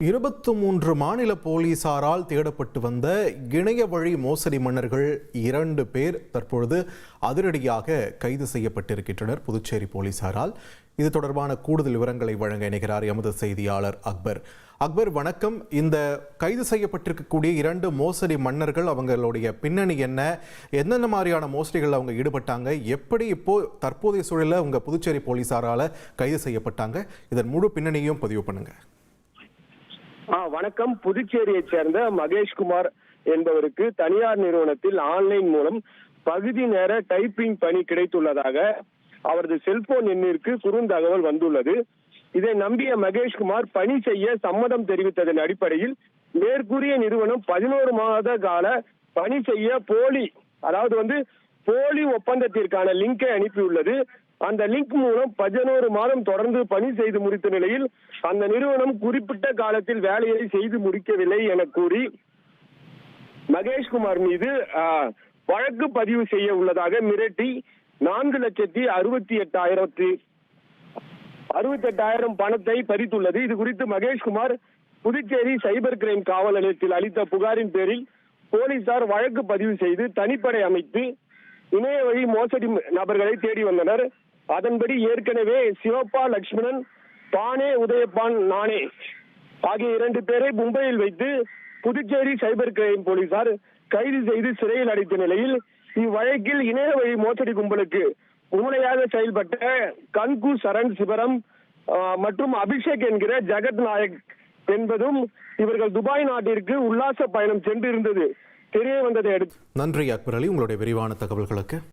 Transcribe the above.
23 மாநில போலீசாரால் தேடப்பட்டு வந்த இணைய வழி மோசடி மன்னர்கள் 2 பேர் தற்பொழுது அதிரடியாக கைது செய்யப்பட்டிருக்கின்றனர் புதுச்சேரி போலீசாரால். இது தொடர்பான கூடுதல் விவரங்களை வழங்க இணைகிறார் எமது செய்தியாளர் அக்பர். அக்பர், வணக்கம். இந்த கைது செய்யப்பட்டிருக்கக்கூடிய 2 மோசடி மன்னர்கள், அவங்களுடைய பின்னணி என்ன, என்னென்ன மாதிரியான மோசடிகள் அவங்க ஈடுபட்டாங்க, எப்படி இப்போ தற்போதைய சூழலில் அவங்க புதுச்சேரி போலீசாரால் கைது செய்யப்பட்டாங்க, இதன் முழு பின்னணியும் பதிவு பண்ணுங்க. வணக்கம். புதுச்சேரியை சேர்ந்த மகேஷ்குமார் என்பவருக்கு தனியார் நிறுவனத்தில் ஆன்லைன் மூலம் பகுதி நேர டைப்பிங் பணி கிடைத்துள்ளதாக அவரது செல்போன் எண்ணிற்கு குறுந்தகவல் வந்துள்ளது. இதை நம்பிய மகேஷ்குமார் பணி செய்ய சம்மதம் தெரிவித்ததன் அடிப்படையில் மேற்கூறிய நிறுவனம் 11 மாத கால பணி செய்ய போலி ஒப்பந்தத்திற்கான லிங்கை அனுப்பியுள்ளது. அந்த லிங்க் மூலம் 11 மாதம் தொடர்ந்து பணி செய்து முடித்த நிலையில் அந்த நிறுவனம் குறிப்பிட்ட காலத்தில் வேலையை செய்து முடிக்கவில்லை என கூறி மகேஷ்குமார் மீது வழக்கு பதிவு செய்ய உள்ளதாக மிரட்டி 4,68,000 பணத்தை பறித்துள்ளது. இது குறித்து மகேஷ்குமார் புதுச்சேரி சைபர் கிரைம் காவல் நிலையத்தில் அளித்த புகாரின் பேரில் போலீசார் வழக்கு பதிவு செய்து தனிப்படை அமைத்து இணைய வழி மோசடி நபர்களை தேடி வந்தனர். அதன்படி ஏற்கனவே சிவப்பா லட்சுமணன், பானே உதயபான் நானே ஆகிய 2 பேரை மும்பையில் வைத்து புதுச்சேரி சைபர் கிரைம் போலீசார் கைது செய்து சிறையில் அடைத்த நிலையில் இவ்வழக்கில் இணைய வழி மோசடி கும்பலுக்கு மூளையாக செயல்பட்ட கன்கு சரண் சிவரம் மற்றும் அபிஷேக் என்கிற ஜெகத் நாயக் என்பதும் இவர்கள் துபாய் நாட்டிற்கு உல்லாச பயணம் சென்றிருந்தது தெரிய வந்ததை அடுத்து. நன்றி அக்பர் அலி, உங்களுடைய விரிவான தகவல்களுக்கு.